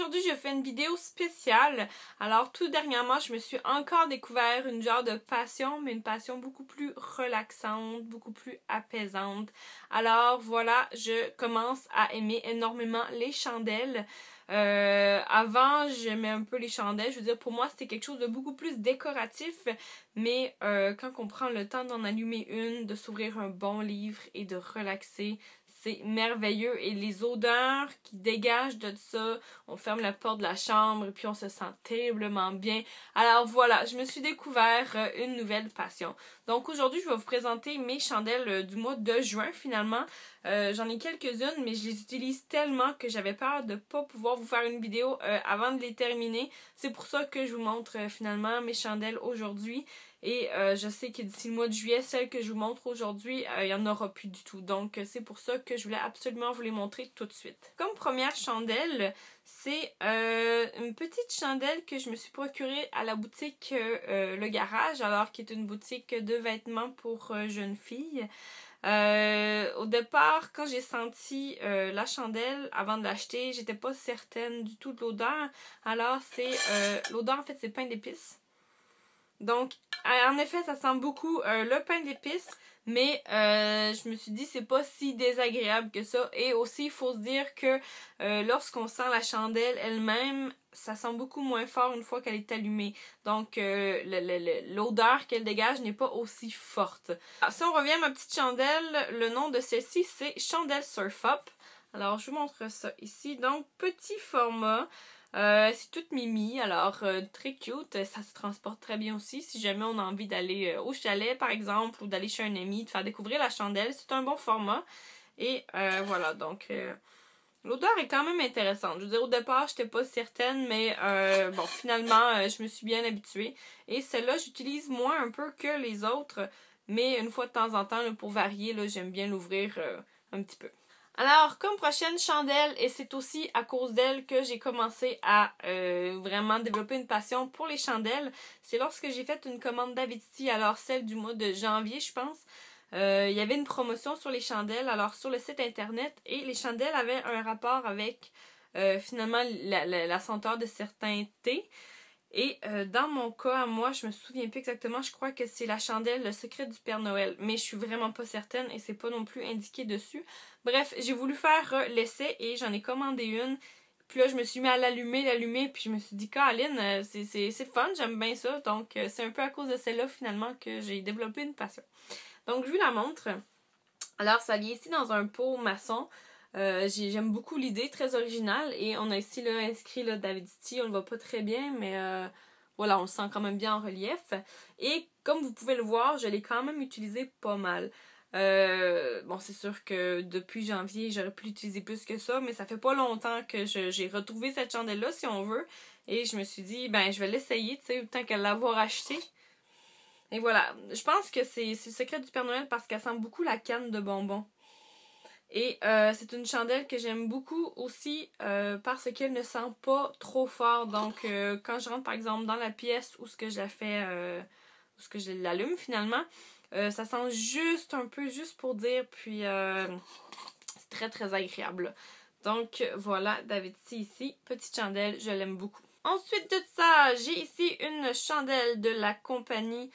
aujourd'hui je fais une vidéo spéciale. Alors tout dernièrement je me suis encore découvert une genre de passion, mais une passion beaucoup plus relaxante, beaucoup plus apaisante. Alors voilà, je commence à aimer énormément les chandelles. Avant j'aimais un peu les chandelles, je veux dire pour moi c'était quelque chose de beaucoup plus décoratif, mais quand on prend le temps d'en allumer une, de s'ouvrir un bon livre et de relaxer, c'est merveilleux. Et les odeurs qui dégagent de ça, on ferme la porte de la chambre et puis on se sent terriblement bien. Alors voilà, je me suis découvert une nouvelle passion. Donc aujourd'hui, je vais vous présenter mes chandelles du mois de juin finalement. J'en ai quelques-unes, mais je les utilise tellement que j'avais peur de pas pouvoir vous faire une vidéo avant de les terminer. C'est pour ça que je vous montre finalement mes chandelles aujourd'hui. Et je sais que d'ici le mois de juillet, celles que je vous montre aujourd'hui, il n'y en aura plus du tout. Donc c'est pour ça que je voulais absolument vous les montrer tout de suite. Comme première chandelle, c'est une petite chandelle que je me suis procurée à la boutique Le Garage, alors qui est une boutique de vêtements pour jeunes filles. Au départ, quand j'ai senti la chandelle avant de l'acheter, j'étais pas certaine du tout de l'odeur. Alors c'est l'odeur en fait c'est pain d'épices. Donc en effet ça sent beaucoup le pain d'épices, mais je me suis dit c'est pas si désagréable que ça. Et aussi il faut se dire que lorsqu'on sent la chandelle elle-même, ça sent beaucoup moins fort une fois qu'elle est allumée. Donc l'odeur qu'elle dégage n'est pas aussi forte. Alors, si on revient à ma petite chandelle, le nom de celle-ci c'est Chandelle Surf Up. Alors je vous montre ça ici. Donc petit format. C'est toute mimi, alors très cute, ça se transporte très bien aussi si jamais on a envie d'aller au chalet par exemple ou d'aller chez un ami, de faire découvrir la chandelle, c'est un bon format. Et voilà, donc l'odeur est quand même intéressante. Je veux dire, au départ j'étais pas certaine, mais bon finalement je me suis bien habituée. Et celle-là j'utilise moins un peu que les autres, mais une fois de temps en temps là, pour varier, j'aime bien l'ouvrir un petit peu. Alors, comme prochaine chandelle, et c'est aussi à cause d'elle que j'ai commencé à vraiment développer une passion pour les chandelles, c'est lorsque j'ai fait une commande d'Avidity, alors celle du mois de janvier, je pense. Il y avait une promotion sur les chandelles, alors sur le site internet, et les chandelles avaient un rapport avec finalement la senteur de certains thés. Et dans mon cas, moi, je me souviens plus exactement, je crois que c'est la chandelle Le Secret du Père Noël, mais je suis vraiment pas certaine et c'est pas non plus indiqué dessus. Bref, j'ai voulu faire l'essai et j'en ai commandé une. Puis là, je me suis mis à l'allumer, puis je me suis dit, Caroline, c'est fun, j'aime bien ça. Donc, c'est un peu à cause de celle-là, finalement, que j'ai développé une passion. Donc, je vous la montre. Alors, ça vient ici dans un pot maçon. J'aime beaucoup l'idée, très originale. Et on a ici là, inscrit là, Davidity, on le voit pas très bien, mais voilà, on le sent quand même bien en relief. Et comme vous pouvez le voir, je l'ai quand même utilisé pas mal. Bon, c'est sûr que depuis janvier, j'aurais pu l'utiliser plus que ça, mais ça fait pas longtemps que j'ai retrouvé cette chandelle-là, si on veut. Et je me suis dit, ben, je vais l'essayer, tu sais, tant qu'à l'avoir acheté. Et voilà, je pense que c'est le secret du Père Noël parce qu'elle sent beaucoup la canne de bonbons. Et c'est une chandelle que j'aime beaucoup aussi parce qu'elle ne sent pas trop fort. Donc quand je rentre par exemple dans la pièce où ce que je la fais, où ce que je l'allume finalement, ça sent juste un peu, juste pour dire. Puis c'est très très agréable. Donc voilà, Davidity ici, petite chandelle, je l'aime beaucoup. Ensuite de ça, j'ai ici une chandelle de la compagnie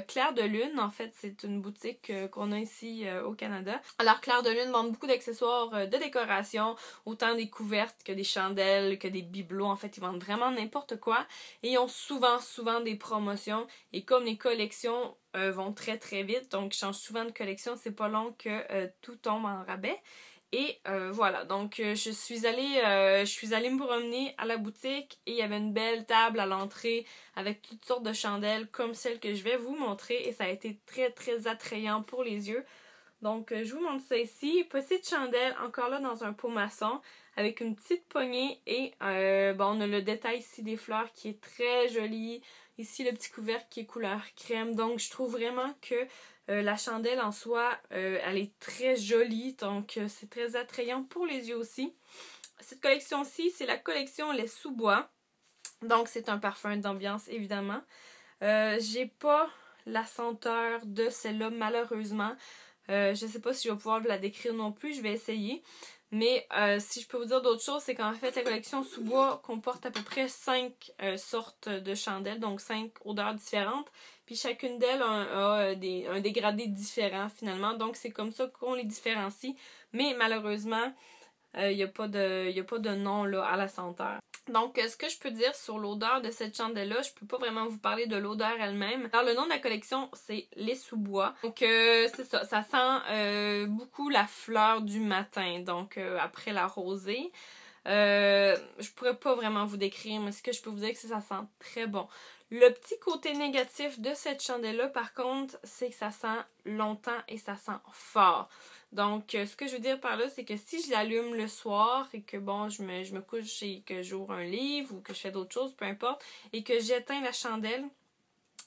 Clair de Lune. En fait, c'est une boutique qu'on a ici au Canada. Alors, Clair de Lune vend beaucoup d'accessoires de décoration, autant des couvertes que des chandelles, que des bibelots. En fait, ils vendent vraiment n'importe quoi. Et ils ont souvent des promotions. Et comme les collections vont très très vite, donc ils changent souvent de collection, c'est pas long que tout tombe en rabais. Et voilà, donc je suis allée me promener à la boutique et il y avait une belle table à l'entrée avec toutes sortes de chandelles comme celle que je vais vous montrer et ça a été très très attrayant pour les yeux. Donc je vous montre ça ici, petite chandelle encore là dans un pot maçon avec une petite poignée et bon, on a le détail ici des fleurs qui est très joli. Ici le petit couvercle qui est couleur crème, donc je trouve vraiment que la chandelle en soi, elle est très jolie, donc c'est très attrayant pour les yeux aussi. Cette collection-ci, c'est la collection Les Sous-Bois. Donc c'est un parfum d'ambiance évidemment. J'ai pas la senteur de celle-là malheureusement. Je sais pas si je vais pouvoir vous la décrire non plus, je vais essayer. Mais si je peux vous dire d'autres choses, c'est qu'en fait, la collection sous-bois comporte à peu près 5 sortes de chandelles, donc 5 odeurs différentes. Puis chacune d'elles a un dégradé différent finalement, donc c'est comme ça qu'on les différencie. Mais malheureusement, il n'y a pas de nom là, à la senteur. Donc, ce que je peux dire sur l'odeur de cette chandelle-là, je peux pas vraiment vous parler de l'odeur elle-même. Alors, le nom de la collection, c'est Les Sous-Bois. Donc, c'est ça, ça sent beaucoup la fleur du matin, donc après la rosée. Je pourrais pas vraiment vous décrire, mais ce que je peux vous dire, c'est que ça sent très bon. Le petit côté négatif de cette chandelle-là, par contre, c'est que ça sent longtemps et ça sent fort. Donc, ce que je veux dire par là, c'est que si je l'allume le soir et que, bon, je me couche et que j'ouvre un livre ou que je fais d'autres choses, peu importe, et que j'éteins la chandelle,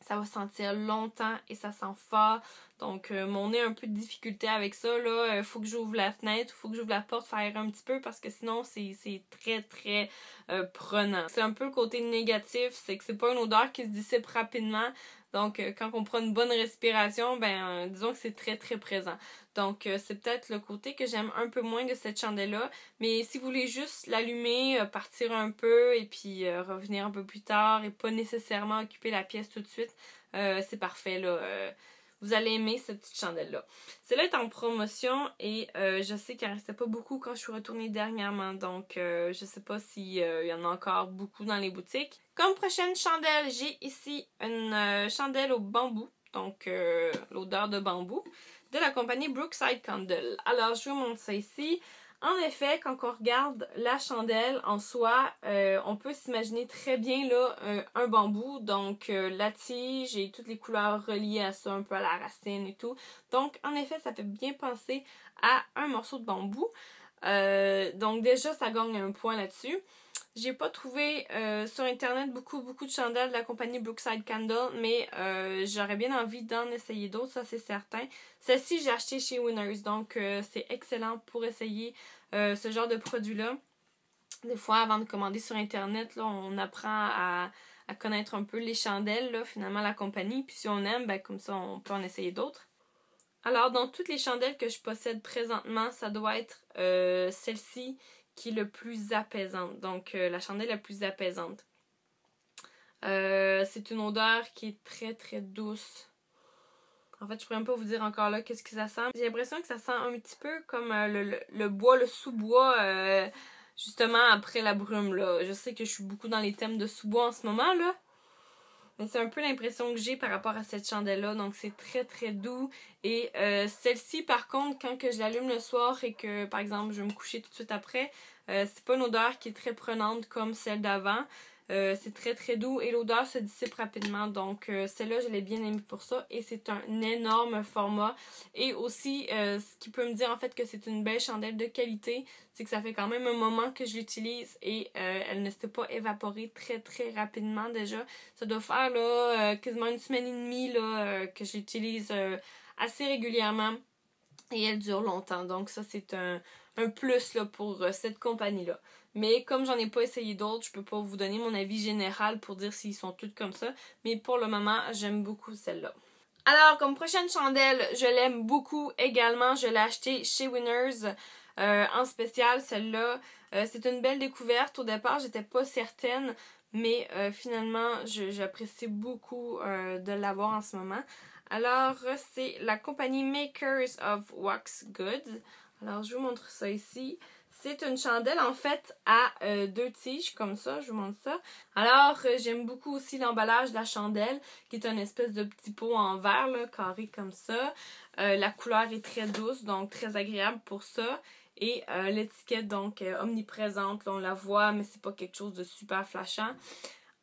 ça va sentir longtemps et ça sent fort. Donc, mon nez a un peu de difficulté avec ça, là. Faut que j'ouvre la fenêtre, faut que j'ouvre la porte, faire un petit peu parce que sinon, c'est très, très prenant. C'est un peu le côté négatif, c'est que c'est pas une odeur qui se dissipe rapidement. Donc, quand on prend une bonne respiration, ben, disons que c'est très, très présent. Donc, c'est peut-être le côté que j'aime un peu moins de cette chandelle-là. Mais si vous voulez juste l'allumer, partir un peu et puis revenir un peu plus tard et pas nécessairement occuper la pièce tout de suite, c'est parfait, là. Vous allez aimer cette petite chandelle-là. Celle-là est en promotion et je sais qu'il n'en restait pas beaucoup quand je suis retournée dernièrement. Donc, je sais pas s'il y en a encore beaucoup dans les boutiques. Comme prochaine chandelle, j'ai ici une chandelle au bambou. Donc, l'odeur de bambou de la compagnie Brookside Candle. Alors, je vous montre ça ici. En effet, quand on regarde la chandelle en soi, on peut s'imaginer très bien là un bambou, donc la tige et toutes les couleurs reliées à ça, un peu à la racine et tout. Donc, en effet, ça fait bien penser à un morceau de bambou. Donc déjà, ça gagne un point là-dessus. J'ai pas trouvé sur internet beaucoup de chandelles de la compagnie Brookside Candle, mais j'aurais bien envie d'en essayer d'autres, ça c'est certain. Celle-ci, j'ai acheté chez Winners, donc c'est excellent pour essayer ce genre de produit-là. Des fois, avant de commander sur internet, là, on apprend à connaître un peu les chandelles, là, finalement la compagnie, puis si on aime, ben, comme ça on peut en essayer d'autres. Alors, dans toutes les chandelles que je possède présentement, ça doit être celle-ci qui est le plus apaisante. Donc, la chandelle la plus apaisante. C'est une odeur qui est très, très douce. En fait, je pourrais même pas vous dire encore là qu'est-ce que ça sent. J'ai l'impression que ça sent un petit peu comme le bois, le sous-bois, justement après la brume, là. Je sais que je suis beaucoup dans les thèmes de sous-bois en ce moment, là. Mais c'est un peu l'impression que j'ai par rapport à cette chandelle-là. Donc, c'est très, très doux. Et celle-ci, par contre, quand que je l'allume le soir et que, par exemple, je vais me coucher tout de suite après, c'est pas une odeur qui est très prenante comme celle d'avant. C'est très, très doux et l'odeur se dissipe rapidement. Donc, celle-là, je l'ai bien aimée pour ça. Et c'est un énorme format. Et aussi, ce qui peut me dire, en fait, que c'est une belle chandelle de qualité, c'est que ça fait quand même un moment que je l'utilise et elle ne s'est pas évaporée très, très rapidement déjà. Ça doit faire, là, quasiment une semaine et demie, là, que je l'utilise assez régulièrement. Et elle dure longtemps. Donc, ça, c'est un plus, là, pour cette compagnie-là. Mais comme j'en ai pas essayé d'autres, je peux pas vous donner mon avis général pour dire s'ils sont toutes comme ça. Mais pour le moment, j'aime beaucoup celle-là. Alors, comme prochaine chandelle, je l'aime beaucoup également. Je l'ai achetée chez Winners en spécial, celle-là. C'est une belle découverte. Au départ, j'étais pas certaine. Mais finalement, j'apprécie beaucoup de l'avoir en ce moment. Alors, c'est la compagnie Makers of Wax Goods. Alors, je vous montre ça ici. C'est une chandelle, en fait, à deux tiges, comme ça. Je vous montre ça. Alors, j'aime beaucoup aussi l'emballage de la chandelle, qui est une espèce de petit pot en verre, là, carré comme ça. La couleur est très douce, donc très agréable pour ça. Et l'étiquette, donc, omniprésente. Là, on la voit, mais c'est pas quelque chose de super flashant.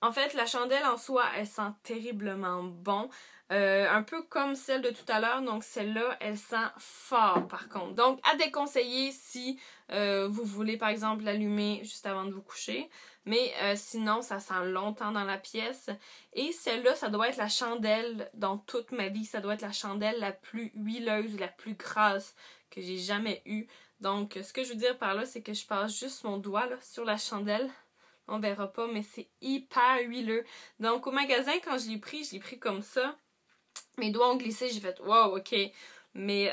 En fait, la chandelle en soi, elle sent terriblement bon. Un peu comme celle de tout à l'heure, donc celle-là, elle sent fort par contre. Donc, à déconseiller si vous voulez par exemple l'allumer juste avant de vous coucher. Mais sinon, ça sent longtemps dans la pièce. Et celle-là, ça doit être la chandelle dans toute ma vie. Ça doit être la chandelle la plus huileuse, la plus grasse que j'ai jamais eue. Donc, ce que je veux dire par là, c'est que je passe juste mon doigt là, sur la chandelle. On verra pas, mais c'est hyper huileux. Donc, au magasin, quand je l'ai pris comme ça. Mes doigts ont glissé, j'ai fait « wow, ok ». Mais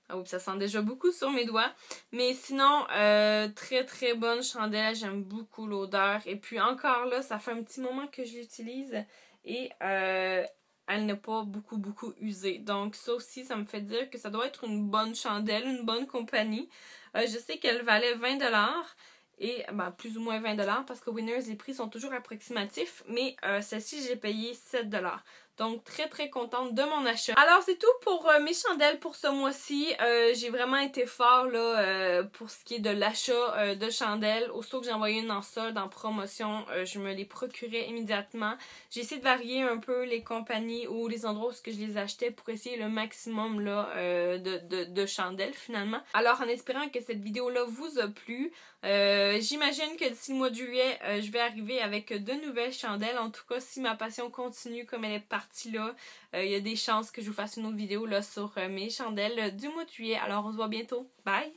Ah oui, ça sent déjà beaucoup sur mes doigts. Mais sinon, très très bonne chandelle. J'aime beaucoup l'odeur. Et puis encore là, ça fait un petit moment que je l'utilise. Et elle n'a pas beaucoup usé. Donc ça aussi, ça me fait dire que ça doit être une bonne chandelle, une bonne compagnie. Je sais qu'elle valait 20$. Et ben, plus ou moins 20$ parce que Winners, les prix sont toujours approximatifs. Mais celle-ci, j'ai payé 7$. Donc très très contente de mon achat. Alors c'est tout pour mes chandelles pour ce mois-ci. J'ai vraiment été fort là pour ce qui est de l'achat de chandelles. Aussitôt que j'ai envoyé une en solde, en promotion, je me les procurais immédiatement. J'ai essayé de varier un peu les compagnies ou les endroits où je les achetais pour essayer le maximum là de chandelles finalement. Alors en espérant que cette vidéo là vous a plu, j'imagine que d'ici le mois de juillet, je vais arriver avec de nouvelles chandelles. En tout cas, si ma passion continue comme elle est partie là, il y a des chances que je vous fasse une autre vidéo là sur mes chandelles du mois de juillet. Alors on se voit bientôt. Bye!